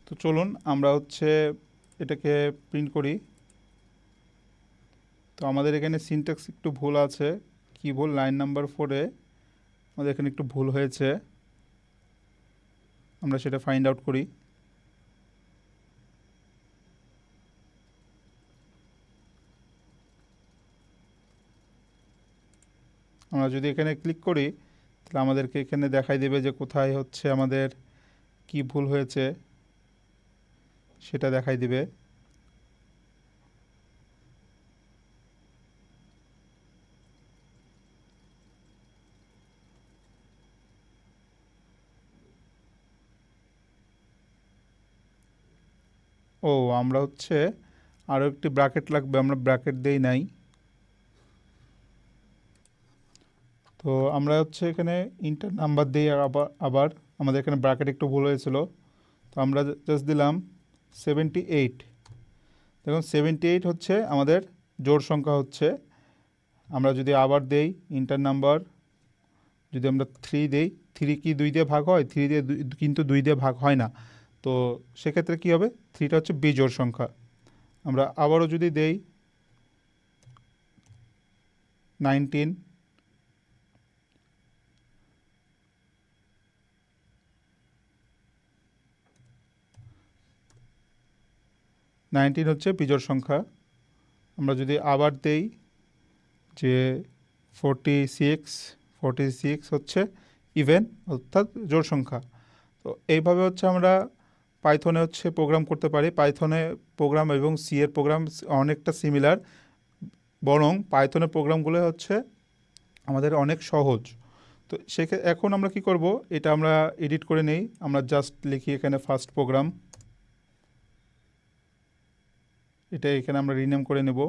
তো চলুন আমরা এটাকে প্রিন্ট করি। তো আমাদের এখানে সিনট্যাক্স একটু ভুল আছে। কি ভুল? লাইন নাম্বার 4-এ আমাদের এখানে একটু ভুল হয়েছে, আমরা সেটা ফাইন্ড আউট করি। আমরা যদি এখানে ক্লিক করি তাহলে আমাদেরকে এখানে দেখাই দেবে যে কোথায় আমাদের কি ভুল হয়েছে, সেটা দেখাই দিবে। ও, আমরা আরও একটি ব্র্যাকেট লাগবে, আমরা ব্র্যাকেট দেই নাই। তো আমরা এখানে ইন্টার নাম্বার দিই, আর আবার আবার আমাদের এখানে ব্র্যাকেট একটু ভুল হয়েছিল, তো আমরা জাস্ট দিলাম 78। দেখুন 78 আমাদের জোড় সংখ্যা আমরা যদি আবার দেই ইন্টার নাম্বার, যদি আমরা 3 দেই, 3 কি 2 দিয়ে ভাগ হয়? 3 দিয়ে কিন্তু 2 দিয়ে ভাগ হয় না। তো সেক্ষেত্রে কী হবে? 3টা বিজোড় সংখ্যা। আমরা আবারও যদি দেই 19, বিজোড় সংখ্যা। আমরা যদি আবার দেই যে 46 ইভেন, অর্থাৎ জোড় সংখ্যা। তো এইভাবে আমরা পাইথনে প্রোগ্রাম করতে পারি। পাইথনে প্রোগ্রাম এবং সি এর প্রোগ্রাম অনেকটা সিমিলার, বরং পাইথনের প্রোগ্রামগুলো আমাদের অনেক সহজ। তো এখন আমরা কি করব, এটা আমরা এডিট করে নেই। আমরা জাস্ট লিখি এখানে ফার্স্ট প্রোগ্রাম, এটা এখানে আমরা রিনেম করে নেব।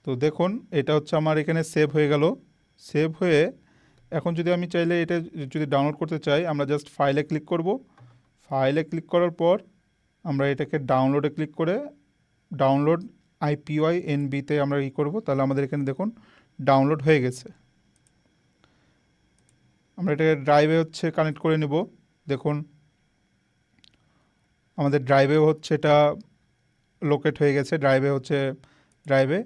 তো দেখুন এটা আমার এখানে সেভ হয়ে গেল। সেভ হয়ে এখন যদি আমি চাইলে এটা যদি ডাউনলোড করতে চাই, আমরা জাস্ট ফাইলে ক্লিক করব। ফাইলে ক্লিক করার পর আমরা এটাকে ডাউনলোডে ক্লিক করে ডাউনলোড IPYNB-তে আমরা করব, তাহলে আমাদের এখানে দেখুন ডাউনলোড হয়ে গেছে। আমরা এটাকে ড্রাইভে কানেক্ট করে নেব। দেখুন আমাদের ড্রাইভেও এটা লোকেট হয়ে গেছে। ড্রাইভে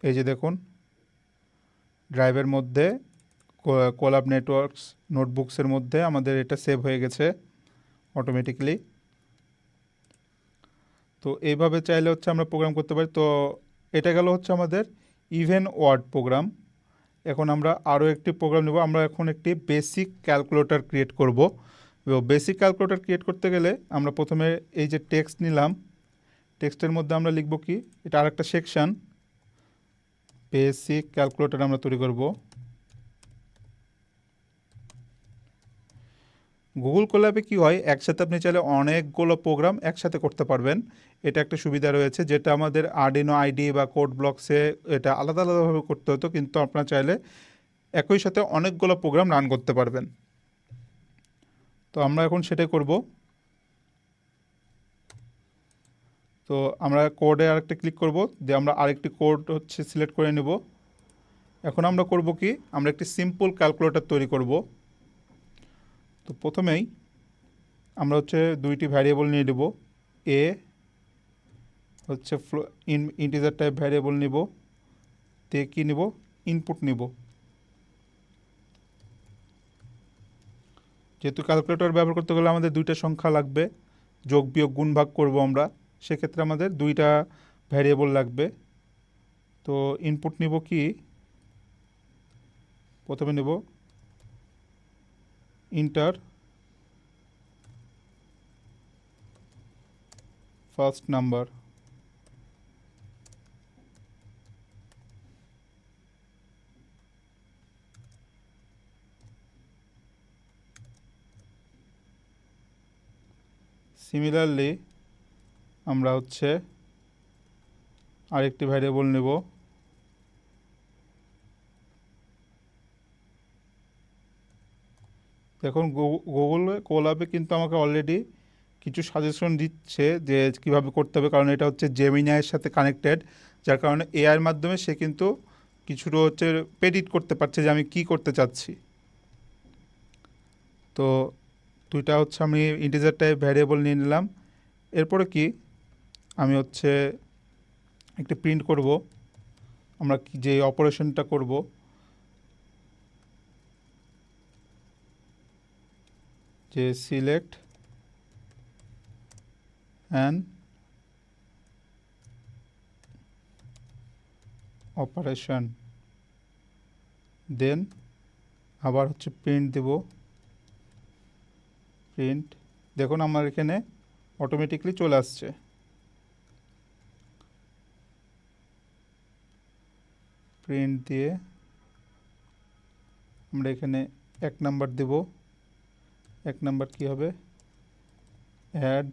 এই যে দেখুন, ড্রাইভের মধ্যে কোলাব নেটওয়ার্কস নোটবুকসের মধ্যে আমাদের এটা সেভ হয়ে গেছে অটোমেটিক্যালি। তো এইভাবে চাইলে আমরা প্রোগ্রাম করতে পারি। তো এটা গেল আমাদের ইভেন ওয়ার্ড প্রোগ্রাম। এখন আমরা আরও একটি প্রোগ্রাম নেব। আমরা এখন একটি বেসিক ক্যালকুলেটর ক্রিয়েট করব। বেসিক ক্যালকুলেটর ক্রিয়েট করতে গেলে আমরা প্রথমে এই যে টেক্সট নিলাম, টেক্সটের মধ্যে আমরা লিখব কি, এটা আরেকটা সেকশন, বেসিক ক্যালকুলেটর আমরা তৈরি করব। গুগল কোল্যাবে কি হয়, একসাথে আপনি চাইলে অনেকগুলো প্রোগ্রাম একসাথে করতে পারবেন। এটা একটা সুবিধা রয়েছে, যেটা আমাদের আর্ডিনো আইডি বা কোড ব্লকসে এটা আলাদা আলাদাভাবে করতে হতো, কিন্তু আপনারা চাইলে একই সাথে অনেকগুলো প্রোগ্রাম রান করতে পারবেন। তো আমরা এখন সেটাই করব। তো আমরা কোডে আরেকটা ক্লিক করব, দিয়ে আমরা আরেকটি কোড সিলেক্ট করে নেব। এখন আমরা করব কি, আমরা একটি সিম্পল ক্যালকুলেটর তৈরি করব। তো প্রথমেই আমরা দুইটি ভ্যারিয়েবল নিয়ে নেব। এ ইন্টিজার টাইপ ভ্যারিয়েবল নিব, তে কি নিব, ইনপুট নিব। যেহেতু ক্যালকুলেটর ব্যবহার করতে গেলে আমাদের দুইটা সংখ্যা লাগবে, যোগ বিয়োগ গুণ ভাগ করব আমরা, সেক্ষেত্রে আমাদের দুইটা ভ্যারিয়েবল লাগবে। তো ইনপুট নিব কি, প্রথমে নেব ইন্টার ফার্স্ট নাম্বার। সিমিলারলি আমরা আরেকটি ভ্যারিয়েবল নেব, দেখুন গুগল কোল্যাবে কিন্তু আমাকে অলরেডি কিছু সাজেশন দিচ্ছে যে কীভাবে করতে হবে, কারণ এটা জেমিনাইয়ের সাথে কানেক্টেড, যার কারণে এআইয়ের মাধ্যমে সে কিন্তু কিছুটা হচ্ছে প্রেডিক্ট করতে পারছে যে আমি কি করতে চাচ্ছি। তো দুইটা হচ্ছে আমি ইন্টিজার টাইপ ভ্যারিয়েবল নিয়ে নিলাম। এরপরে কি আমি হচ্ছে একটি প্রিন্ট করব, আমরা যে অপারেশনটা করব যে সিলেক্ট অ্যান অপারেশন, দেন আবার হচ্ছে প্রিন্ট দেব। প্রিন্ট, দেখুন আমার এখানে অটোমেটিকলি চলে আসছে। প্রিন্ট দিয়ে আমরা এখানে 1 নাম্বার দেব। 1 নাম্বার কি হবে, অ্যাড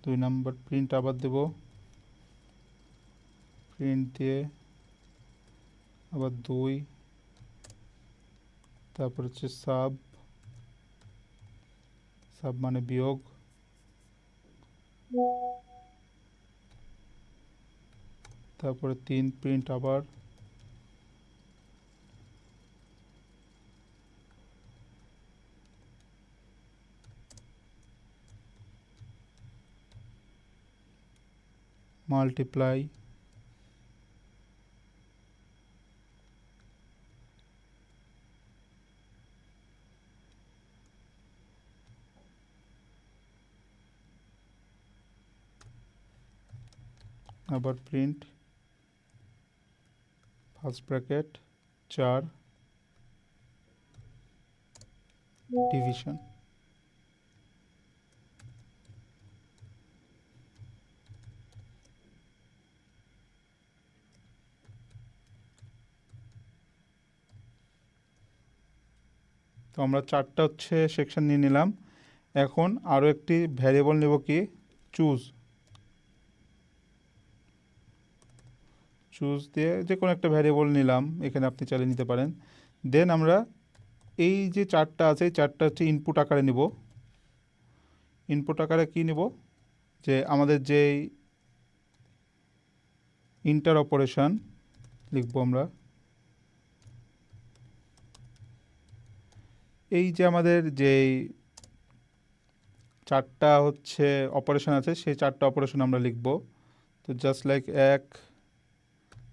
দুই নাম্বার প্রিন্ট আবার দেব। প্রিন্ট দিয়ে আবার 2, তারপর হচ্ছে সাব, সাব মানে বিয়োগ, তারপরে 3 প্রিন্ট আবার, মাল্টিপ্লাই, আবার প্রিন্ট, ফার্স্ট ব্র্যাকেট 4 ডিভিশন। তো আমরা 4টা হচ্ছে সেকশন নিয়ে নিলাম। এখন আরও একটি ভ্যারিয়েবল নেব কি, চুজ। চুজ দিয়ে যে কোনো একটা ভ্যারিয়েবল নিলাম, এখানে আপনি চাইলে নিতে পারেন। দেন আমরা এই যে 4টা আছে এই 4টা হচ্ছে ইনপুট আকারে নিব। ইনপুট আকারে কি নিব, যে আমাদের যে ইন্টার অপারেশন লিখব আমরা, এই যে আমাদের যেই 4টা হচ্ছে অপারেশন আছে সেই 4টা অপারেশন আমরা লিখব। তো জাস্ট লাইক 1,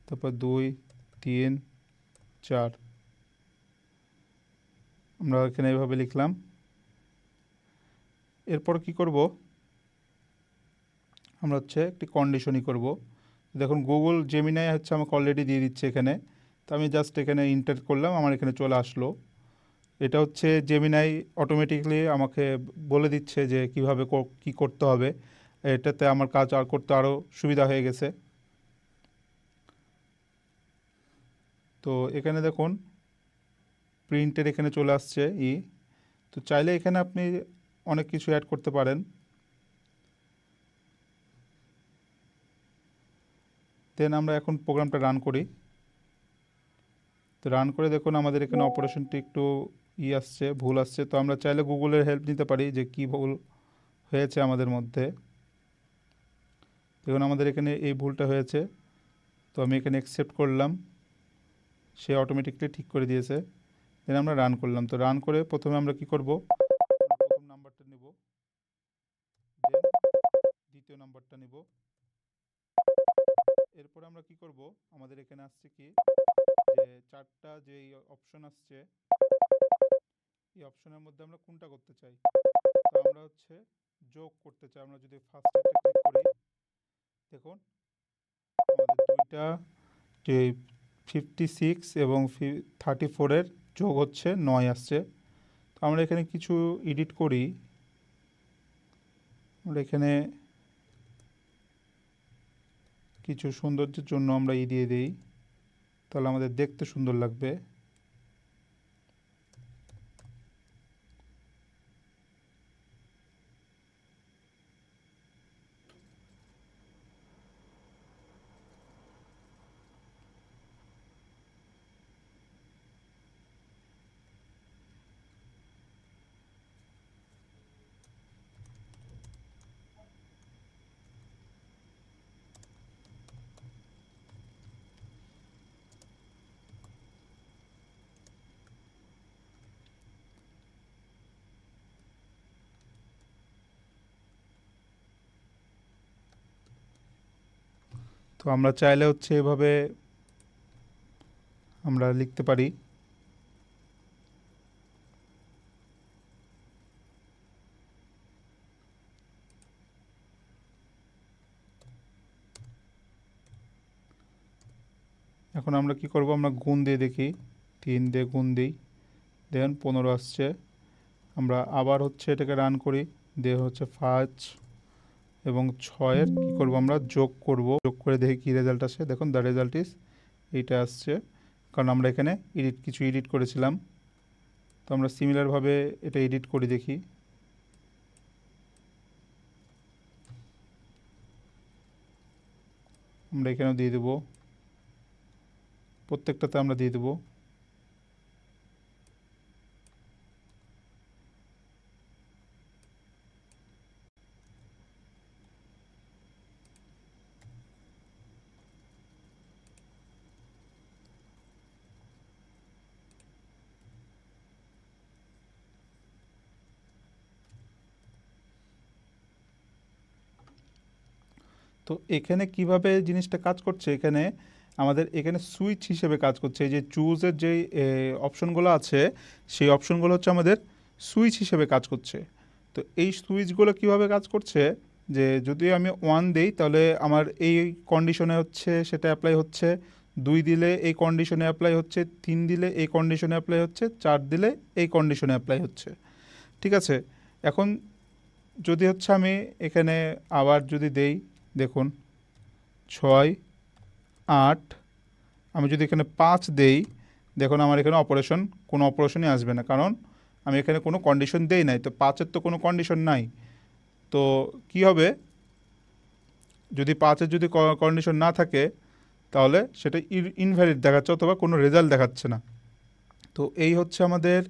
তারপর 2, 3, 4 আমরা এখানে এইভাবে লিখলাম। এরপর কি করব, আমরা হচ্ছে একটি কন্ডিশনই করব। দেখুন গুগল জেমিনাই হচ্ছে আমাকে অলরেডি দিয়ে দিচ্ছে এখানে। তো আমি জাস্ট এখানে ইন্টার করলাম, আমার এখানে চলে আসলো। এটা হচ্ছে জেমিনাই অটোমেটিকলি আমাকে বলে দিচ্ছে যে কিভাবে কি করতে হবে। এটাতে আমার কাজ আর করতে আরও সুবিধা হয়ে গেছে। তো এখানে দেখুন প্রিন্টের এখানে চলে আসছে তো চাইলে এখানে আপনি অনেক কিছু অ্যাড করতে পারেন। দেন আমরা এখন প্রোগ্রামটা রান করি। তো রান করে দেখুন আমাদের এখানে অপারেশনটি একটু আসছে, ভুল আসছে। তো আমরা চাইলে গুগলের হেল্প নিতে পারি যে কি ভুল হয়েছে আমাদের মধ্যে। দেখুন আমাদের এখানে এই ভুলটা হয়েছে। তো আমি এখানে অ্যাকসেপ্ট করলাম, সে অটোমেটিকলি ঠিক করে দিয়েছে। দেন আমরা রান করলাম। তো রান করে প্রথমে আমরা কি করব, প্রথম নাম্বারটা নেব, দেন দ্বিতীয় নাম্বারটা নেব। এরপর আমরা কি করব, আমাদের এখানে আসছে কি যে 4টা যে অপশন আসছে এই অপশনের মধ্যে আমরা কোনটা করতে চাই। তো আমরা হচ্ছে যোগ করতে চাই। আমরা যদি ফার্স্টেরটা ক্লিক করি, দেখুন আমাদের দুইটা যে 56 এবং 34-এর যোগ হচ্ছে 9 আসছে। তো আমরা এখানে কিছু এডিট করি। আমরা এখানে কিছু সৌন্দর্যের জন্য আমরা দিয়ে দিই, তাহলে আমাদের দেখতে সুন্দর লাগবে। তো আমরা চাইলে হচ্ছে এভাবে আমরা লিখতে পারি। এখন আমরা কি করব, আমরা গুণ দিয়ে দেখি, 3 দিয়ে গুণ দিই, দেখেন 15 আসছে। আমরা আবার হচ্ছে এটাকে রান করি, দিয়ে হচ্ছে 5 এবং 6-এর কী করবো, আমরা যোগ করব, যোগ করে দেখি কী রেজাল্ট আসে। দেখুন দ্য রেজাল্ট ইজ এইটা আসছে, কারণ আমরা এখানে কিছু এডিট করেছিলাম। তো আমরা সিমিলারভাবে এটা এডিট করে দেখি। আমরা এখানেও দিয়ে দেবো, প্রত্যেকটাতে আমরা দিয়ে দেবো। তো এখানে কিভাবে জিনিসটা কাজ করছে, এখানে আমাদের এখানে সুইচ হিসেবে কাজ করছে। এই যে চুজের যে অপশনগুলো আছে, সেই অপশনগুলো হচ্ছে আমাদের সুইচ হিসেবে কাজ করছে। তো এই সুইচগুলো কিভাবে কাজ করছে, যে যদি আমি 1 দিই তাহলে আমার এই কন্ডিশনে হচ্ছে সেটা অ্যাপ্লাই হচ্ছে, 2 দিলে এই কন্ডিশনে অ্যাপ্লাই হচ্ছে, 3 দিলে এই কন্ডিশনে অ্যাপ্লাই হচ্ছে, 4 দিলে এই কন্ডিশনে অ্যাপ্লাই হচ্ছে। ঠিক আছে, এখন যদি হচ্ছে আমি এখানে আবার যদি দেই, দেখুন 6, 8, আমি যদি এখানে 5 দেই, দেখুন আমার এখানে কোনো অপারেশনই আসবে না, কারণ আমি এখানে কোনো কন্ডিশন দেই নাই। তো 5-এর তো কোনো কন্ডিশন নাই। তো কি হবে, যদি 5-এর যদি কন্ডিশন না থাকে তাহলে সেটা ইনভ্যালিড দেখাচ্ছে অথবা কোনো রেজাল্ট দেখাচ্ছে না। তো এই হচ্ছে আমাদের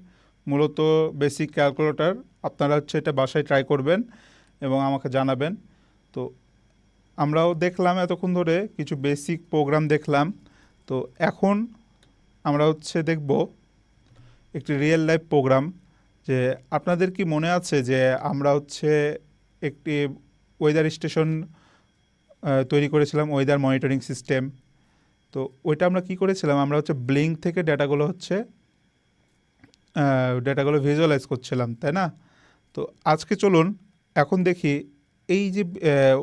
মূলত বেসিক ক্যালকুলেটর। আপনারা হচ্ছে এটা বাসায় ট্রাই করবেন এবং আমাকে জানাবেন। তো আমরাও দেখলাম এতক্ষণ ধরে কিছু বেসিক প্রোগ্রাম দেখলাম। তো এখন আমরা হচ্ছে দেখব একটি রিয়েল লাইফ প্রোগ্রাম। যে আপনাদের কি মনে আছে যে আমরা হচ্ছে একটি ওয়েদার স্টেশন তৈরি করেছিলাম, ওয়েদার মনিটরিং সিস্টেম। তো ওইটা আমরা কি করেছিলাম, আমরা হচ্ছে ব্লিঙ্ক থেকে ডেটাগুলো ভিজুয়ালাইজ করছিলাম, তাই না? তো আজকে চলুন এখন দেখি এই যে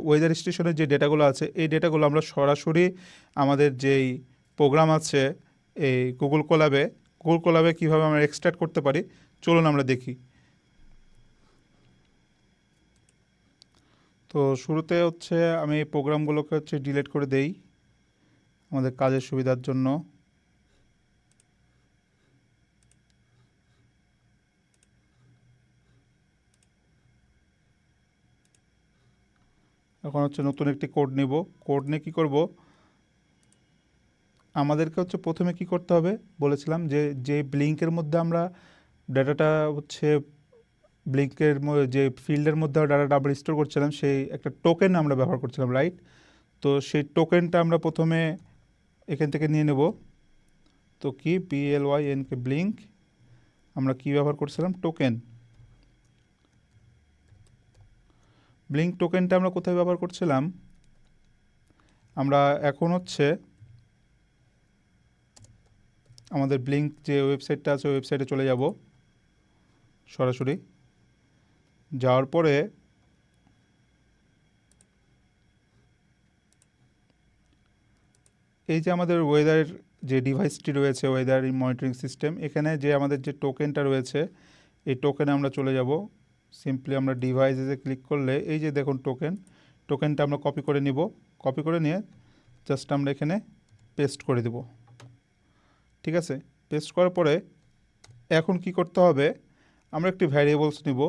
ওয়েদার স্টেশনের যে ডেটাগুলো আছে, এই ডেটাগুলো আমরা সরাসরি আমাদের যেই প্রোগ্রাম আছে এই গুগল কোল্যাবে কীভাবে আমরা এক্সট্রাক্ট করতে পারি, চলুন আমরা দেখি। তো শুরুতে হচ্ছে আমি এই প্রোগ্রামগুলোকে হচ্ছে ডিলিট করে দেই আমাদের কাজের সুবিধার জন্য। এখন হচ্ছে নতুন একটি কোড নিব। কোড নিয়ে কী করব, আমাদেরকে হচ্ছে প্রথমে কি করতে হবে বলেছিলাম, যে ব্লিঙ্কের মধ্যে আমরা ডাটাটা হচ্ছে ব্লিঙ্কের যে ফিল্ডের মধ্যে ডাটাটা আমরা স্টোর করছিলাম, সেই একটা টোকেন আমরা ব্যবহার করছিলাম, রাইট? তো সেই টোকেনটা আমরা প্রথমে এখান থেকে নিয়ে নেব। তো কি BLYNK ব্লিঙ্ক, আমরা কি ব্যবহার করছিলাম, টোকেন। ব্লিঙ্ক টোকেনটা আমরা কোথায় ব্যবহার করছিলাম, আমরা এখন হচ্ছে আমাদের ব্লিঙ্ক যে ওয়েবসাইটটা আছে ওই ওয়েবসাইটে চলে যাব। সরাসরি যাওয়ার পরে এই যে আমাদের ওয়েদার যে ডিভাইসটি রয়েছে, ওয়েদার মনিটরিং সিস্টেম, এখানে যে আমাদের যে টোকেনটা রয়েছে, এই টোকেনে আমরা চলে যাব। সিম্পলি আমরা ডিভাইসে ক্লিক করলে এই যে দেখুন টোকেনটা আমরা কপি করে নিব। কপি করে নিয়ে জাস্ট আমরা এখানে পেস্ট করে দেব। ঠিক আছে, পেস্ট করার পরে এখন কি করতে হবে, আমরা একটি ভ্যারিয়েবলস নিব,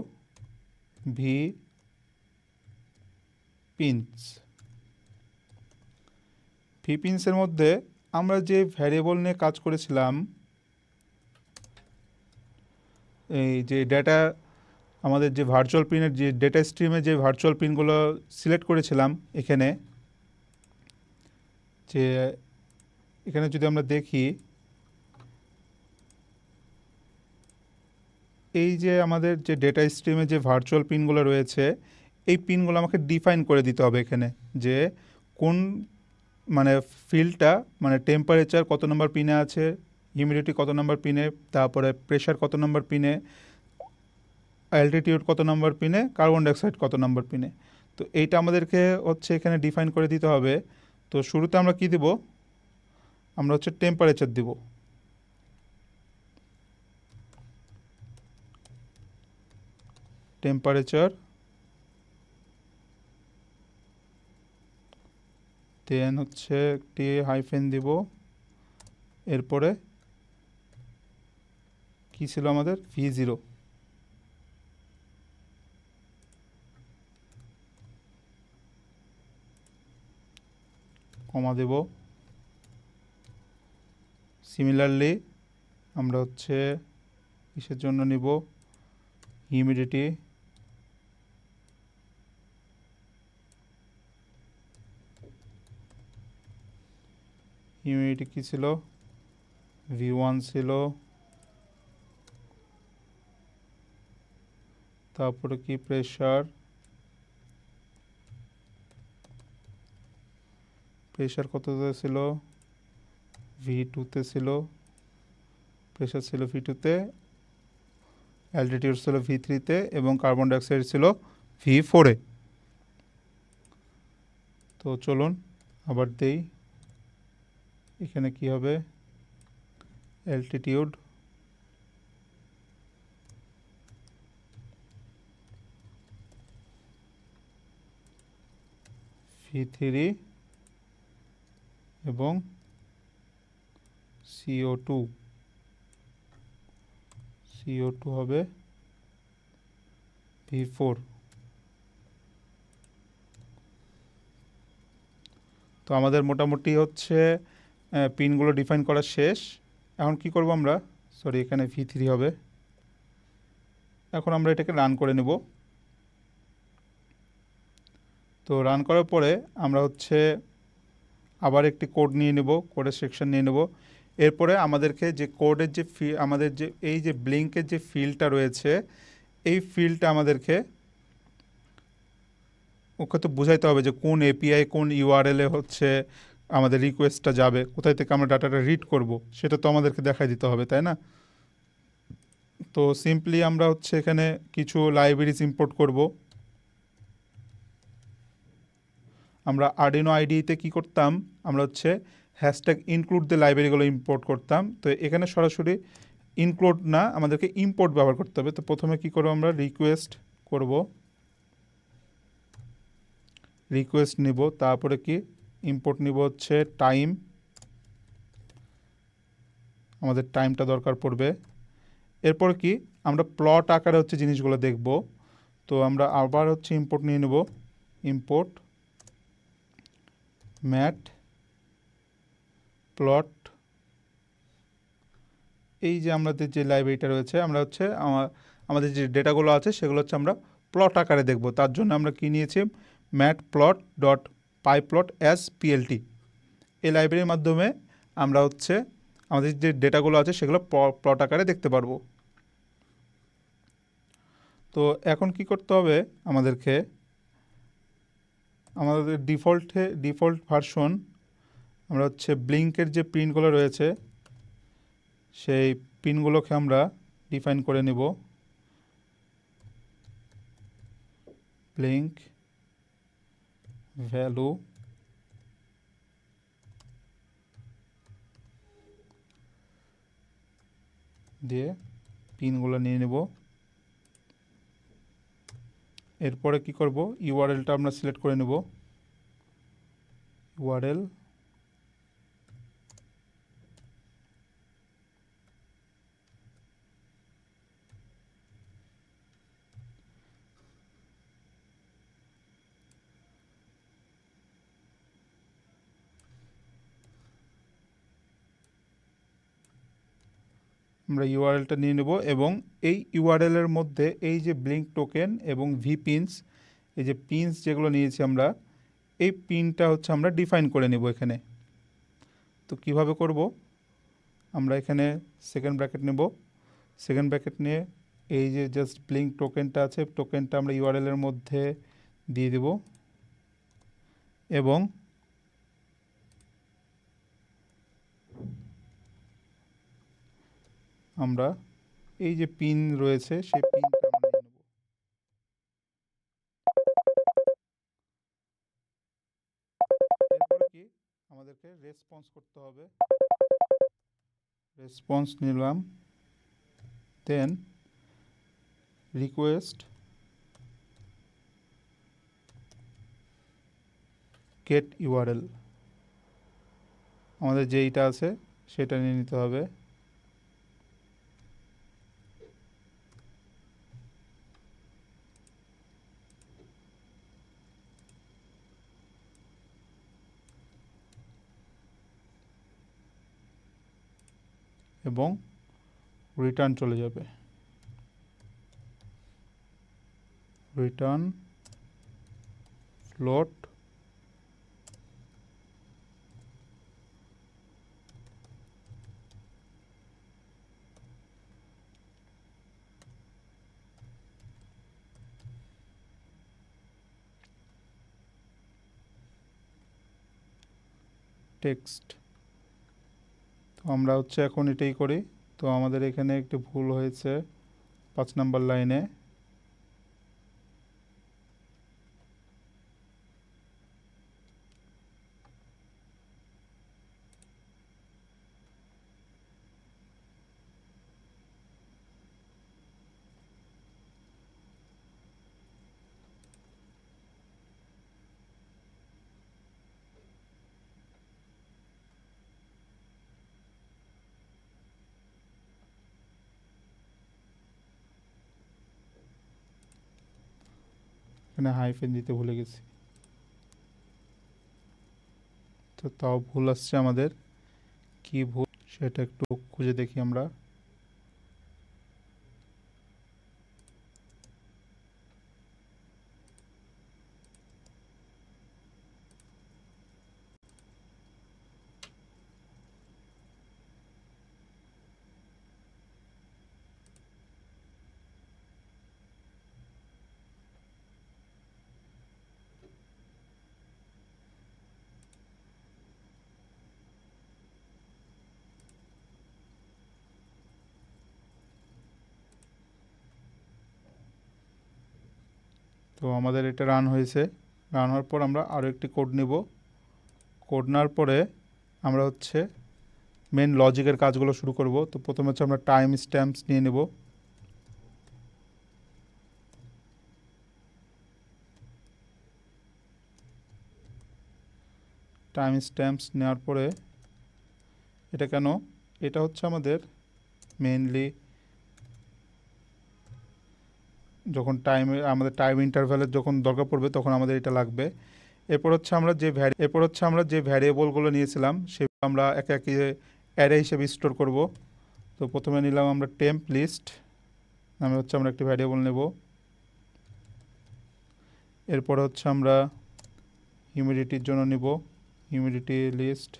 vpins-এর মধ্যে আমরা যে ভ্যারিয়েবল নিয়ে কাজ করেছিলাম, এই যে ডেটা আমাদের যে ভার্চুয়াল পিনের যে ডেটা স্ট্রিমে যে ভার্চুয়াল পিনগুলো সিলেক্ট করেছিলাম, এখানে যদি আমরা দেখি, এই যে আমাদের যে ডেটা স্ট্রিমে যে ভার্চুয়াল পিনগুলো রয়েছে, এই পিনগুলো আমাকে ডিফাইন করে দিতে হবে এখানে, যে কোন মানে ফিল্ডটা মানে টেম্পারেচার কত নম্বর পিনে আছে, হিউমিডিটি কত নম্বর পিনে, তারপরে প্রেশার কত নম্বর পিনে, অ্যালটিটিউড কত নম্বর পিনে, কার্বন ডাইঅক্সাইড কত নম্বর পিনে। তো এইটা আমাদেরকে হচ্ছে এখানে ডিফাইন করে দিতে হবে। তো শুরুতে আমরা কি দিব, আমরা হচ্ছে টেম্পারেচার দিব। টেম্পারেচার, দেন হচ্ছে একটি হাইফেন দিব, এরপরে কি ছিল আমাদের V0, কমা দেব। সিমিলারলি আমরা হচ্ছে কিসের জন্য নিব, হিউমিডিটি, হিউমিডিটি কি ছিল, V1 ছিল, তারপরে কি প্রেশার, প্রেশার কততে ছিল, V2-তে ছিল, প্রেশার ছিল V2-তে, অ্যালটিটিউড ছিল V3-তে এবং কার্বন ডাইঅক্সাইড ছিল V4-এ। তো চলুন আবার দেই, এখানে কি হবে, অ্যালটিটিউড V3 এবং CO2 হবে V4। তো আমাদের মোটামুটি হচ্ছে পিনগুলো ডিফাইন করা শেষ। এখন কি করব আমরা, সরি এখানে V3 হবে। এখন আমরা এটাকে রান করে নেব। তো রান করার পরে আমরা হচ্ছে আবার একটি কোড নিয়ে নেব, কোডের সেকশন নিয়ে নেব। এরপরে আমাদেরকে যে কোডের যে আমাদের যে এই যে ব্লিঙ্কের যে ফিল্ডটা রয়েছে, এই ফিল্ডটা আমাদেরকে ওকে তো বুঝাইতে হবে যে কোন এপিআই কোন ইউআরএলে হচ্ছে আমাদের রিকোয়েস্টটা যাবে, কোথায় থেকে আমরা ডাটাটা রিড করব, সেটা তো আমাদেরকে দেখাই দিতে হবে, তাই না? তো সিম্পলি আমরা হচ্ছে এখানে কিছু লাইব্রেরিজ ইম্পোর্ট করব। আমরা আরডিনো আইডিতে কি করতাম, আমরা হচ্ছে হ্যাশট্যাগ ইনক্লুড দ্য লাইব্রেরিগুলো ইম্পোর্ট করতাম। তো এখানে সরাসরি ইনক্লুড না, আমাদেরকে ইম্পোর্ট ব্যবহার করতে হবে। তো প্রথমে কি করব, আমরা রিকোয়েস্ট করব, রিকোয়েস্ট নিব, তারপরে কি ইম্পোর্ট নিব হচ্ছে টাইম, আমাদের টাইমটা দরকার পড়বে। এরপর কি আমরা প্লট আকারে হচ্ছে জিনিসগুলো দেখব। তো আমরা আবার হচ্ছে ইম্পোর্ট নিয়ে নেব, ইম্পোর্ট ম্যাট প্লট। এই যে আমাদের যে লাইব্রেরিটা রয়েছে, আমরা হচ্ছে আমাদের যে ডেটাগুলো আছে সেগুলো হচ্ছে আমরা প্লট আকারে দেখব। তার জন্য আমরা কি নিয়েছি, mat plot dot pyplot as PLT. এই লাইব্রেরির মাধ্যমে আমরা হচ্ছে আমাদের যে ডেটাগুলো আছে সেগুলো প্লট আকারে দেখতে পারবো। তো এখন কি করতে হবে আমাদেরকে, আমাদের ডিফল্ট ভার্সন আমরা হচ্ছে ব্লিঙ্কের যে পিনগুলো রয়েছে সেই পিনগুলোকে আমরা ডিফাইন করে নেব। ব্লিঙ্ক ভ্যালু দিয়ে পিনগুলো নিয়ে নেব। এরপরে কি করব, ইউআরএলটা আমরা সিলেক্ট করে নেব, ইউআরএল আমরা ইউআরএলটা নিয়ে নেব এবং এই ইউআরএলের মধ্যে এই যে ব্লিঙ্ক টোকেন এবং ভি পিনস, এই যে পিনস যেগুলো নিয়েছি আমরা, এই পিনটা হচ্ছে আমরা ডিফাইন করে নেব এখানে। তো কিভাবে করব, আমরা এখানে সেকেন্ড ব্র্যাকেট নেব, সেকেন্ড ব্র্যাকেট নিয়ে এই যে জাস্ট ব্লিঙ্ক টোকেনটা আছে, টোকেনটা আমরা ইউআরএলের মধ্যে দিয়ে দেব এবং আমরা এই যে পিন রয়েছে সেই পিনটা আমরা নিয়ে নেব। এরপরে কি আমাদেরকে রেসপন্স করতে হবে। রেসপন্স নিলাম, দেন রিকোয়েস্ট গেট ইউআরএল, আমাদের যেইটা আছে সেটা নিয়ে নিতে হবে। এবং রিটার্ন চলে যাবে, রিটার্ন ফ্লোট টেক্সট। তো আমরা হচ্ছে এখন এটাই করি। তো আমাদের এখানে একটি ভুল হয়েছে 5 নাম্বার লাইনে। এখানে হাইফেন দিতে ভুলে গেছি, তো তাও ভুল আসছে আমাদের। কি ভুল সেটা একটু খুঁজে দেখি আমরা। তো আমাদের এটা রান হয়েছে। রান হওয়ার পর আমরা আরও একটি কোড নিব। কোড নেওয়ার পরে আমরা হচ্ছে মেন লজিকের কাজগুলো শুরু করব। তো প্রথমে হচ্ছে আমরা টাইম স্ট্যাম্পস নিয়ে নেব। টাইম স্ট্যাম্পস নেওয়ার পরে এটা কেন, এটা হচ্ছে আমাদের মেইনলি যখন আমাদের টাইম ইন্টারভ্যালের যখন দরকার পড়বে তখন আমাদের এটা লাগবে। এরপর হচ্ছে আমরা যে ভ্যারিয়েবলগুলো নিয়েছিলাম সেগুলো আমরা একে একে অ্যারে হিসেবে স্টোর করব। তো প্রথমে নিলাম আমরা টেম্প লিস্ট নামে হচ্ছে আমরা একটি ভ্যারিয়েবল নেব। এরপর হচ্ছে আমরা হিউমিডিটির জন্য নিব হিউমিডিটি লিস্ট।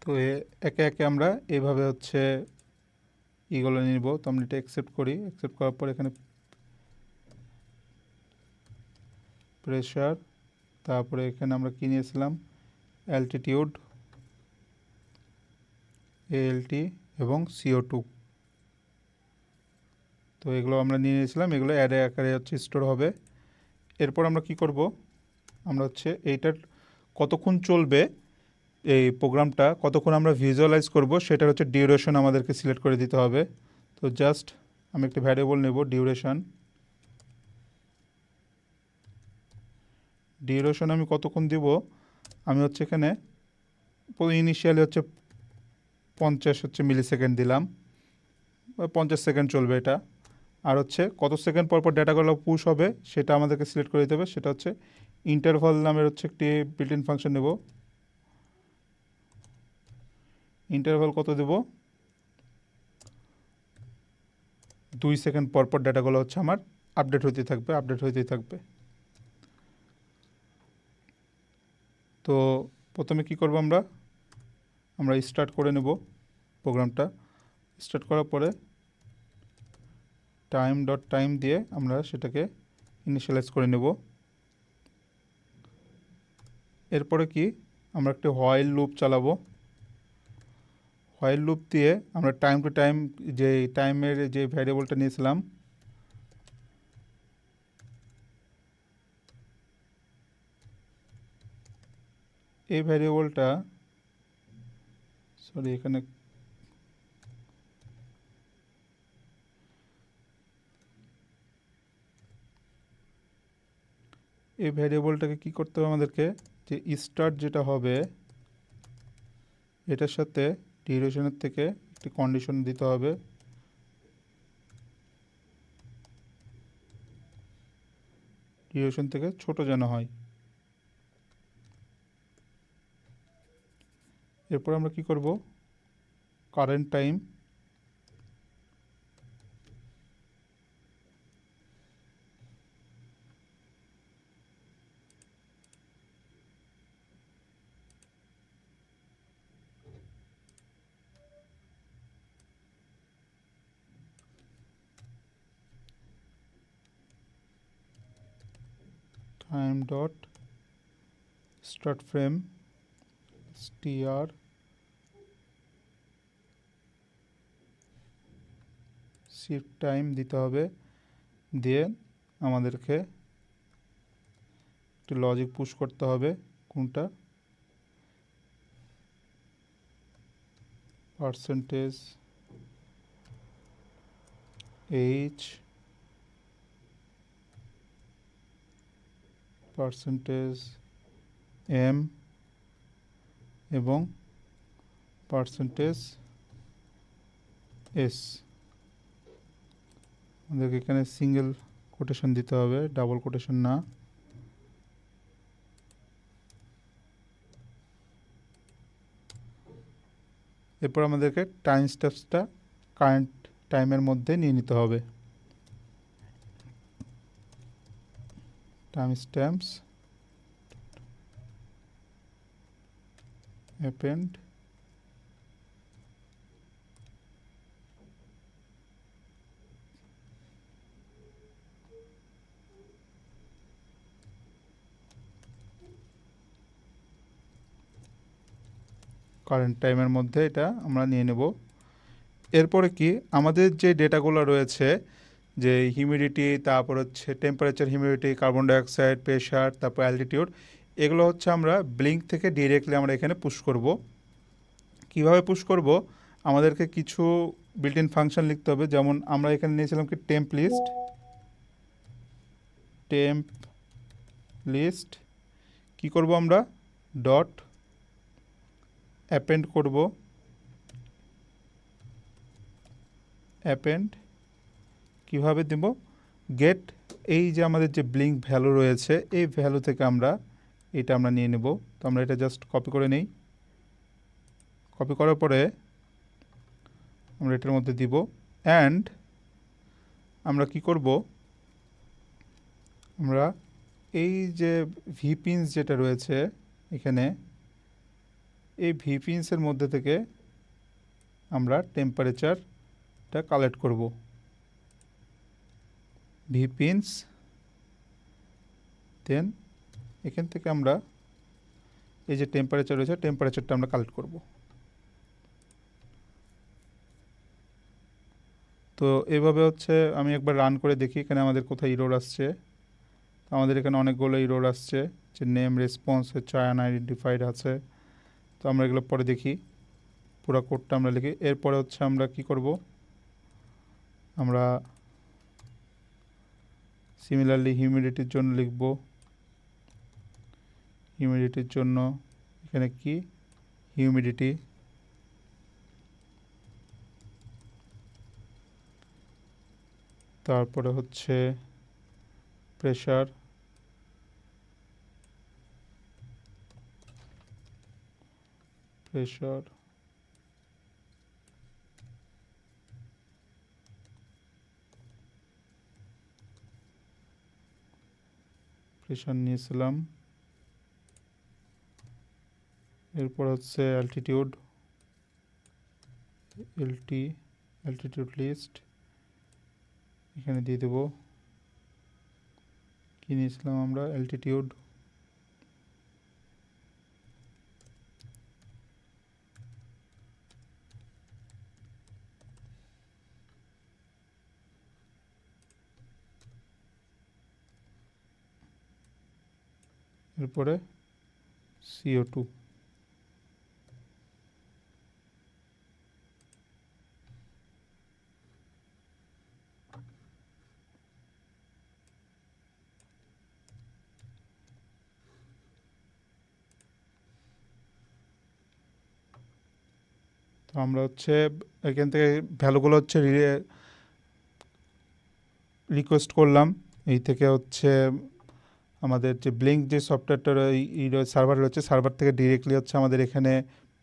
তো একে একে আমরা এইভাবে হচ্ছে এগুলো নিব। তো আমরা এটা অ্যাকসেপ্ট করি। অ্যাকসেপ্ট করার পর এখানে প্রেশার, তারপরে এখানে আমরা কি নিয়েছিলাম অ্যালটিটিউড, এএলটি এবং CO2। তো এগুলো আমরা নিয়ে নিয়েছিলাম, এগুলো অ্যারে আকারে হচ্ছে স্টোর হবে। এরপর আমরা কি করব, আমরা হচ্ছে এইটার কতক্ষণ চলবে এই প্রোগ্রামটা, কতক্ষণ আমরা ভিজুয়ালাইজ করব সেটার হচ্ছে ডিউরেশন আমাদেরকে সিলেক্ট করে দিতে হবে। তো জাস্ট আমি একটি ভ্যারিয়েবল নেব ডিউরেশন। ডিউরেশন আমি কতক্ষণ দিব, আমি হচ্ছে এখানে ইনিশিয়ালি হচ্ছে 50 হচ্ছে মিলিসেকেন্ড দিলাম, 50 সেকেন্ড চলবে এটা। আর হচ্ছে কত সেকেন্ড পর পর ডেটাগুলো পুশ হবে সেটা আমাদেরকে সিলেক্ট করে দিতে হবে। সেটা হচ্ছে ইন্টারভাল নামের হচ্ছে একটি বিল্ট ইন ফাংশন নেব। ইন্টারভাল কত দেব, 2 সেকেন্ড পর পর ডেটাগুলো হচ্ছে আমার আপডেট হইতেই থাকবে। তো প্রথমে কি করব, আমরা স্টার্ট করে নেব প্রোগ্রামটা। স্টার্ট করার পরে টাইম দিয়ে আমরা সেটাকে ইনিশিয়ালাইজ করে নেব। এরপরে কি আমরা একটা হোয়াইল লুপ চালাবো। হোয়াইল লুপ দিয়ে আমরা টাইম টু টাইম যে টাইমের যে ভ্যারিয়েবলটা নিয়েছিলাম এই ভ্যারিয়েবলটা সরি এখানে এই ভ্যারিয়েবলটাকে কি করতে হবে আমাদেরকে, যে স্টার্ট যেটা হবে এটার সাথে ডিউরেশনের থেকে একটি কন্ডিশন দিতে হবে, ডিউরেশন থেকে ছোট যেন হয়। এরপর আমরা কি করব, current time time dot start frame str shift time দিতে হবে, দিয়ে আমাদেরকে একটু লজিক পুশ করতে হবে, কোনটা পার্সেন্টেজ এইচ পার্সেন্টেজ এম এবং পার্সেন্টেজ এস। আমাদেরকে এখানে সিঙ্গেল কোটেশন দিতে হবে, ডাবল কোটেশন না। এরপর আমাদেরকে টাইম স্টেপসটা কারেন্ট টাইমের মধ্যে নিয়ে নিতে হবে। টাইম স্ট্যাম্পস অ্যাপেন্ড কারেন্ট টাইমের মধ্যে এটা আমরা নিয়ে নেব। এরপরে কি আমাদের যে ডেটাগুলো রয়েছে, যে হিউমিডিটি, তারপর হচ্ছে temperature, humidity, carbon dioxide, pressure, তারপর অ্যালটিটিউড, এগুলো হচ্ছে আমরা ব্লিঙ্ক থেকে ডিরেক্টলি আমরা এখানে পুশ করব। কিভাবে পুশ করব, আমাদেরকে কিছু বিল্ট ইন ফাংশন লিখতে হবে। যেমন আমরা এখানে নিয়েছিলাম কি টেম্প লিস্ট কি করব, আমরা ডট অ্যাপেন্ড করব, অ্যাপেন্ড কিভাবে দেব, গেট এই যে আমাদের যে ব্লিঙ্ক ভ্যালু রয়েছে এই ভ্যালু থেকে আমরা এটা আমরা নিয়ে নেব। তো আমরা এটা জাস্ট কপি করে নেই, কপি করার পরে আমরা এটার মধ্যে দিব। অ্যান্ড আমরা কি করব, আমরা এই যে ভিপিনস যেটা রয়েছে এখানে, এই ভিপিনসের মধ্যে থেকে আমরা টেম্পারেচারটা কালেক্ট করব। ভিপিনস, দেন এখান থেকে আমরা এই যে টেম্পারেচার রয়েছে টেম্পারেচারটা আমরা কালেক্ট করব। তো এভাবে হচ্ছে আমি একবার রান করে দেখি এখানে আমাদের কোথায় ইরোর আসছে। আমাদের এখানে অনেকগুলো ইরোর আসছে, যে নেম রেসপন্স হচ্ছে আনআইডেন্টিফাইড আছে। তো আমরা এগুলো পরে দেখি, পুরো কোডটা আমরা লিখি। এরপরে হচ্ছে আমরা কি করব, আমরা সিমিলারলি হিউমিডিটির জন্য লিখব। হিউমিডিটির জন্য এখানে কি হিউমিডিটি, তারপরে হচ্ছে প্রেশার, প্রেশার প্রেশার নিয়েছিলাম। এরপর হচ্ছে অ্যালটিটিউড, অ্যালটিটিউড লিস্ট এখানে দিয়ে দেব। কি নিয়েছিলাম আমরা, অ্যালটিটিউড, এরপরে CO2। তো আমরা হচ্ছে এখান থেকে ভ্যালুগুলো হচ্ছে রিকোয়েস্ট করলাম। এই থেকে হচ্ছে আমাদের যে ব্লিঙ্ক যে সফটওয়্যারটা সার্ভার রয়েছে, সার্ভার থেকে ডিরেক্টলি হচ্ছে আমাদের এখানে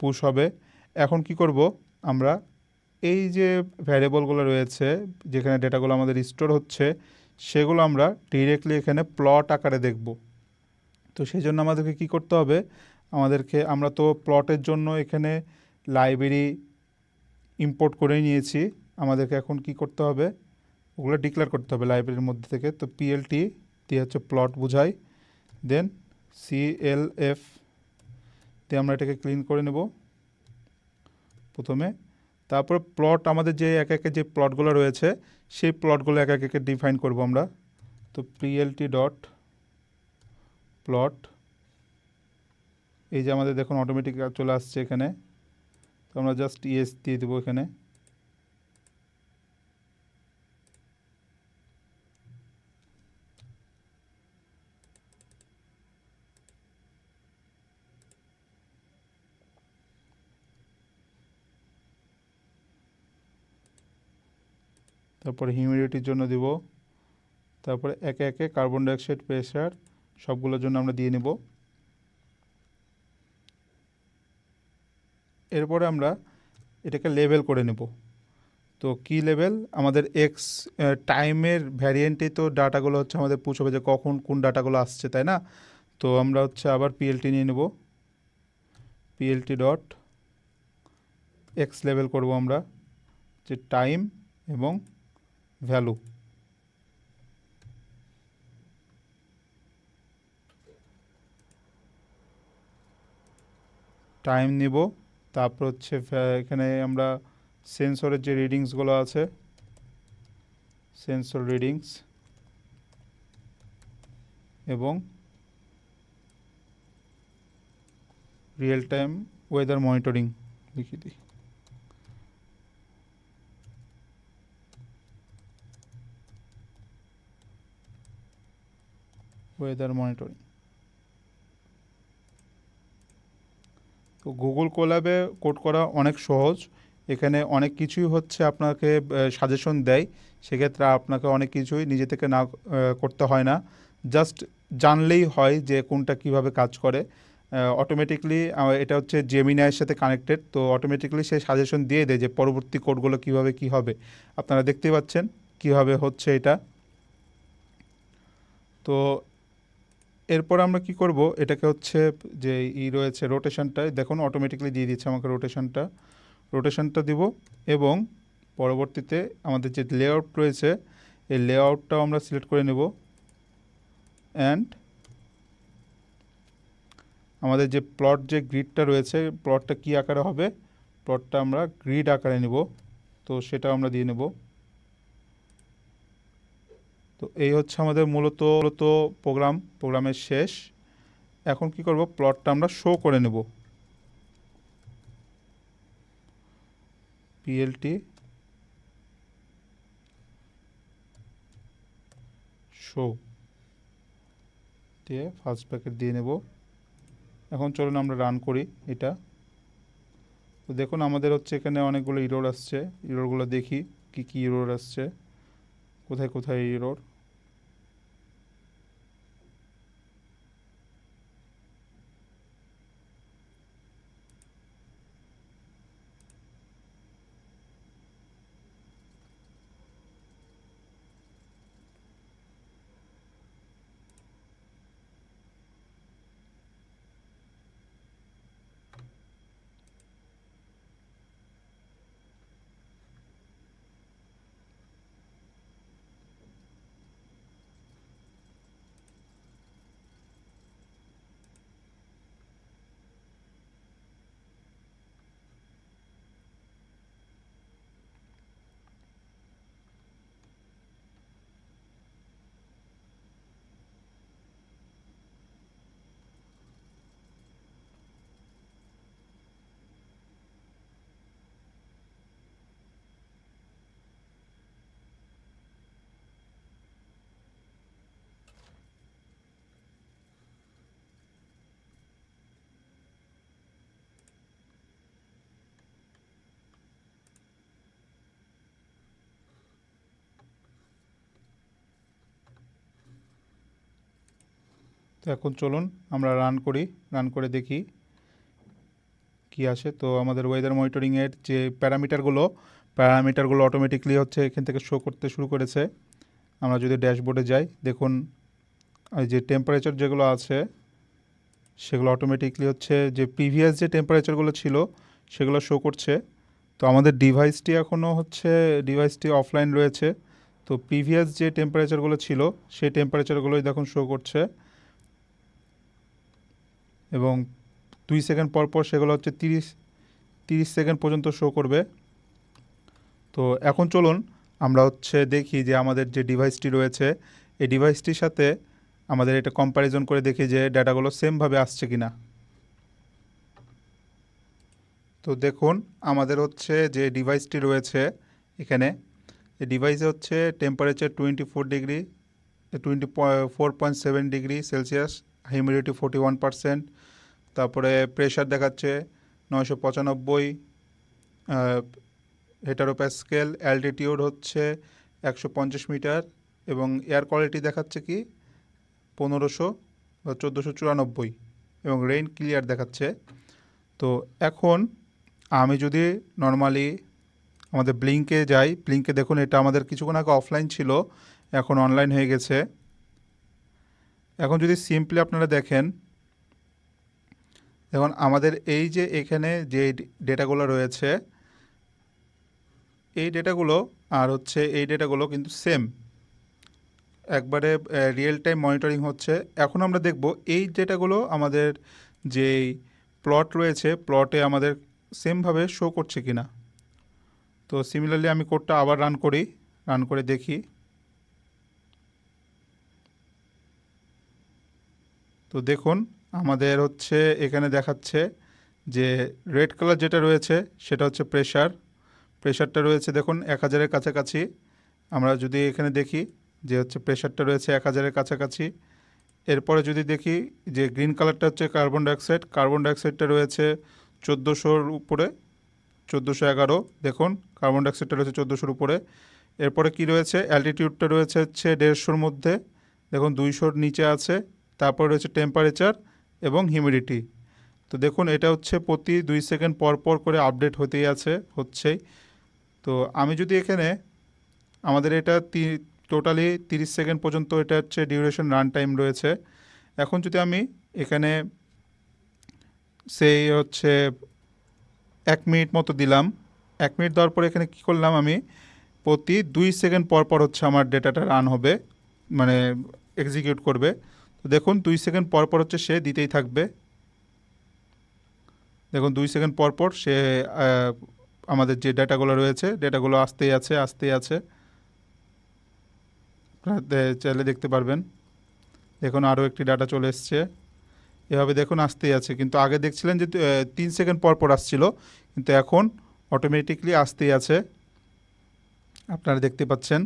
পুশ হবে। এখন কি করব, আমরা এই যে ভ্যারিয়েবলগুলো রয়েছে যেখানে ডেটাগুলো আমাদের স্টোর হচ্ছে, সেগুলো আমরা ডিরেক্টলি এখানে প্লট আকারে দেখব। তো সেই জন্য আমাদেরকে কি করতে হবে, আমরা তো প্লটের জন্য এখানে লাইব্রেরি ইম্পোর্ট করে নিয়েছি। আমাদেরকে এখন কি করতে হবে, ওগুলো ডিক্লেয়ার করতে হবে লাইব্রেরির মধ্যে থেকে। তো PLT দিয়ে হচ্ছে প্লট বোঝাই, দেন CLF দিয়ে আমরা এটাকে ক্লিন করে নেব প্রথমে। তারপর প্লট আমাদের যে এক একে যে প্লটগুলো রয়েছে, সেই প্লটগুলো এক একে ডিফাইন করব আমরা। তো PLT ডট প্লট, এই যে আমাদের দেখুন অটোমেটিক চলে আসছে এখানে। তো আমরা জাস্ট ইয়েস দিয়ে দেবো এখানে। তারপরে হিউমিডিটির জন্য দিব। তারপরে একে একে কার্বন ডাইঅক্সাইড, প্রেশার সবগুলোর জন্য আমরা দিয়ে নেব। এরপরে আমরা এটাকে লেবেল করে নেব। তো কি লেভেল, আমাদের এক্স টাইমের ভ্যারিয়েন্টে তো ডাটাগুলো হচ্ছে আমাদের পুশ হবে যে কখন কোন ডাটাগুলো আসছে, তাই না? তো আমরা হচ্ছে আবার PLT নিয়ে নেব, PLT ডট এক্স লেভেল করব আমরা, যে টাইম এবং ভ্যালু। টাইম নিব, তারপর হচ্ছে এখানে আমরা সেন্সরের যে রিডিংসগুলো আছে, সেন্সর রিডিংস এবং রিয়েল টাইম ওয়েদার মনিটরিং লিখে দিই। Weather monitoring. তো গুগল কোল্যাবে কোড করা অনেক সহজ। এখানে অনেক কিছুই হচ্ছে আপনাকে সাজেশন দেয়, সেক্ষেত্রে আপনাকে অনেক কিছুই নিজে থেকে না করতে হয় না, জাস্ট জানলেই হয় যে কোনটা কিভাবে কাজ করে। অটোমেটিকলি এটা হচ্ছে জেমিনাইয়ের সাথে কানেক্টেড, তো অটোমেটিকলি সে সাজেশন দিয়ে দেয় যে পরবর্তী কোডগুলো কিভাবে কি হবে। আপনারা দেখতেই পাচ্ছেন কিভাবে হচ্ছে এটা। তো এরপর আমরা কি করব, এটাকে হচ্ছে যে রয়েছে রোটেশনটা, দেখুন অটোমেটিকলি দিয়ে দিচ্ছে আমাকে রোটেশনটা দিব। এবং পরবর্তীতে আমাদের যে লেআউট রয়েছে, এই লেআউটটাও আমরা সিলেক্ট করে নেব। অ্যান্ড আমাদের যে প্লট যে গ্রিডটা রয়েছে, প্লটটা কি আকারে হবে, প্লটটা আমরা গ্রিড আকারে নেব, তো সেটাও আমরা দিয়ে নেব। তো এই হচ্ছে আমাদের মূলত প্রোগ্রামের শেষ। এখন কি করব, প্লটটা আমরা শো করে নেব। PLT শো দিয়ে ফার্স্ট ব্র্যাকেট দিয়ে নেব। এখন চলুন আমরা রান করি এটা। তো দেখুন আমাদের হচ্ছে এখানে অনেকগুলো ইরর আসছে, ইররগুলো দেখি কি কি ইরর আসছে, কোথায় কোথায় ইরর। তো এখন চলুন আমরা রান করে দেখি কি আসে। তো আমাদের ওয়েদার মনিটরিংয়ের যে প্যারামিটারগুলো অটোমেটিকলি হচ্ছে এখান থেকে শো করতে শুরু করেছে। আমরা যদি ড্যাশবোর্ডে যাই, দেখুন এই যে টেম্পারেচার যেগুলো আছে সেগুলো অটোমেটিকলি হচ্ছে যে প্রিভিয়াস যে টেম্পারেচারগুলো ছিল সেগুলো শো করছে। তো আমাদের ডিভাইসটি অফলাইন রয়েছে। তো প্রিভিয়াস যে টেম্পারেচারগুলো ছিল সেই টেম্পারেচারগুলোই দেখুন শো করছে, এবং 2 সেকেন্ড পর পর সেগুলো হচ্ছে 30 সেকেন্ড পর্যন্ত শো করবে। তো এখন চলুন আমরা হচ্ছে দেখি যে আমাদের যে ডিভাইসটি রয়েছে এই ডিভাইসটির সাথে আমাদের এটা কম্প্যারিজন করে দেখি যে ডাটাগুলো সেমভাবে আসছে কি না। তো দেখুন আমাদের হচ্ছে যে ডিভাইসটি রয়েছে এখানে, এই ডিভাইসে হচ্ছে টেম্পারেচার 24.7 ডিগ্রি সেলসিয়াস, হিউমিডিটি 41%, তারপরে প্রেশার দেখাচ্ছে 995 হেক্টোপ্যাসকেল, অ্যালটিটিউড হচ্ছে 150 মিটার, এবং এয়ার কোয়ালিটি দেখাচ্ছে কি 1500 বা 1494, এবং রেইন ক্লিয়ার দেখাচ্ছে। তো এখন আমি যদি নর্মালি আমাদের ব্লিঙ্কে যাই, ব্লিঙ্কে দেখুন এটা আমাদের কিছুক্ষণ আগে অফলাইন ছিল, এখন অনলাইন হয়ে গেছে। এখন যদি সিম্পলি আপনারা দেখুন আমাদের এই যে এখানে যে ডেটাগুলো রয়েছে এই ডেটাগুলো আর হচ্ছে এই ডেটাগুলো কিন্তু সেম, একবারে রিয়েল টাইম মনিটরিং হচ্ছে। এখন আমরা দেখব এই ডেটাগুলো আমাদের যেই প্লট রয়েছে প্লটে আমাদের সেমভাবে শো করছে কিনা। তো সিমিলারলি আমি কোডটা আবার রান করে দেখি। তো দেখুন আমাদের হচ্ছে এখানে দেখাচ্ছে যে রেড কালার যেটা রয়েছে সেটা হচ্ছে প্রেশারটা রয়েছে দেখুন 1000-এর কাছাকাছি। আমরা যদি এখানে দেখি যে হচ্ছে প্রেশারটা রয়েছে 1000-এর কাছাকাছি। এরপরে যদি দেখি যে গ্রিন কালারটা হচ্ছে কার্বন ডাইঅক্সাইডটা রয়েছে 1400-র উপরে, 1411। দেখুন কার্বন ডাইঅক্সাইডটা রয়েছে 1400-র উপরে। এরপরে কি রয়েছে, অ্যালটিটিউডটা রয়েছে হচ্ছে 150-র মধ্যে, দেখুন 200-র নিচে আছে। তারপরে রয়েছে টেম্পারেচার এবং হিউমিডিটি। তো দেখুন এটা হচ্ছে প্রতি 2 সেকেন্ড পর পর করে আপডেট হচ্ছেই। তো আমি যদি এখানে আমাদের এটা টোটালি 30 সেকেন্ড পর্যন্ত এটা হচ্ছে ডিউরেশন রান টাইম রয়েছে। এখন যদি আমি এখানে সেই হচ্ছে 1 মিনিট মতো দিলাম, 1 মিনিট দেওয়ার পরে এখানে কি করলাম, আমি প্রতি 2 সেকেন্ড পর পর হচ্ছে আমার ডেটাটা রান হবে, মানে এক্সিকিউট করবে। তো দেখুন 2 সেকেন্ড পর পর হচ্ছে সে দিতেই থাকবে। দেখুন 2 সেকেন্ড পর পর সে আমাদের যে ডেটাগুলো রয়েছে ডেটাগুলো আসতেই আছে। আপনারা চাইলে দেখতে পারবেন, দেখুন আরও একটি ডাটা চলে এসছে। এভাবে দেখুন আসতেই আছে, কিন্তু আগে দেখছিলেন যে 3 সেকেন্ড পর পর আসছিল, কিন্তু এখন অটোমেটিকলি আসতেই আছে, আপনারা দেখতে পাচ্ছেন।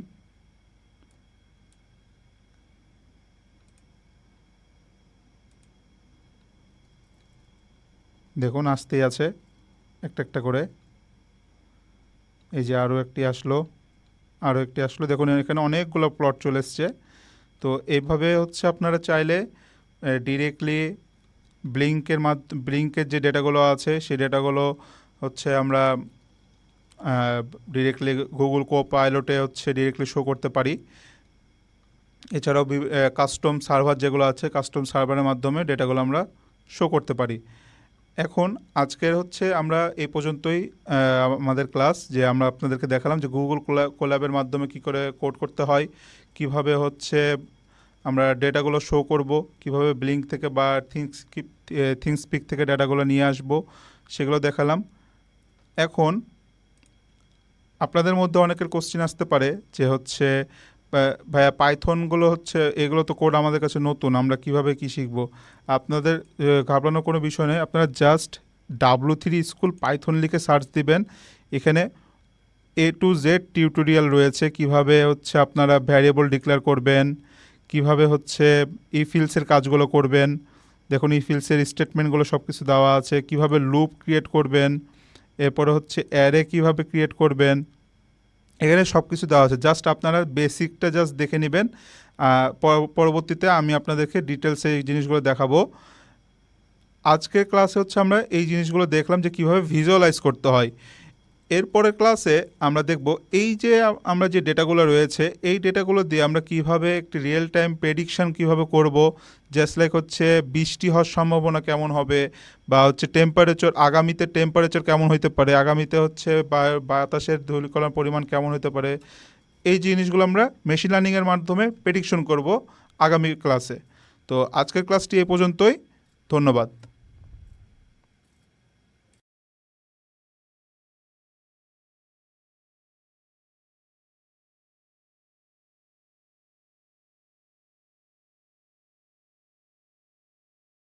দেখুন আসতেই আছে একটা করে। এই যে আরও একটি আসলো। দেখুন এখানে অনেকগুলো প্লট চলে এসছে। তো এইভাবে হচ্ছে আপনারা চাইলে ডিরেক্টলি ব্লিঙ্কের যে ডেটাগুলো আছে সেই ডেটাগুলো হচ্ছে আমরা ডিরেক্টলি গুগল কোপাইলটে হচ্ছে ডিরেক্টলি শো করতে পারি। এছাড়াও কাস্টম সার্ভার যেগুলো আছে, কাস্টম সার্ভারের মাধ্যমে ডেটাগুলো আমরা শো করতে পারি। এখন আজকের হচ্ছে আমরা এই পর্যন্তই আমাদের ক্লাস, যে আমরা আপনাদেরকে দেখালাম যে গুগল কোল্যাবের মাধ্যমে কি করে কোড করতে হয়, কিভাবে হচ্ছে আমরা ডেটাগুলো শো করব, কিভাবে ব্লিঙ্ক থেকে বা থিংসপিক থেকে ডেটাগুলো নিয়ে আসব, সেগুলো দেখালাম। এখন আপনাদের মধ্যে অনেকের কোশ্চেন আসতে পারে যে হচ্ছে ভাইয়া পাইথনগুলো হচ্ছে এগুলো তো কোড আমাদের কাছে নতুন, আমরা কিভাবে কি শিখব। আপনাদের ঘাবড়ানোর কোনো বিষয় নেই, আপনারা জাস্ট W3 স্কুল পাইথন লিখে সার্চ দিবেন। এখানে A to Z টিউটোরিয়াল রয়েছে, কিভাবে হচ্ছে আপনারা ভ্যারিয়েবল ডিক্লেয়ার করবেন, কিভাবে হচ্ছে ইফিলসের কাজগুলো করবেন। দেখুন ইফিলসের স্টেটমেন্টগুলো সব কিছু দেওয়া আছে, কিভাবে লুপ ক্রিয়েট করবেন, এরপরে হচ্ছে অ্যারে কিভাবে ক্রিয়েট করবেন, এখানে সব কিছু দেওয়া আছে। জাস্ট আপনারা বেসিকটা জাস্ট দেখে নেবেন, পরবর্তীতে আমি আপনাদেরকে ডিটেলসে এই জিনিসগুলো দেখাবো। আজকের ক্লাসে হচ্ছে আমরা এই জিনিসগুলো দেখলাম যে কীভাবে ভিজুয়ালাইজ করতে হয়। এরপরের ক্লাসে আমরা দেখব এই যে আমরা যে ডেটাগুলো রয়েছে এই ডেটাগুলো দিয়ে আমরা কিভাবে একটি রিয়েল টাইম প্রেডিকশন কিভাবে করব, জাস্ট লাইক হচ্ছে বৃষ্টি হওয়ার সম্ভাবনা কেমন হবে, বা হচ্ছে টেম্পারেচার, আগামীতে টেম্পারেচার কেমন হতে পারে, আগামীতে হচ্ছে বাতাসের ধূলিকণার পরিমাণ কেমন হতে পারে। এই জিনিসগুলো আমরা মেশিন লার্নিংয়ের মাধ্যমে প্রেডিকশন করব আগামী ক্লাসে। তো আজকের ক্লাসটি এ পর্যন্তই। ধন্যবাদ।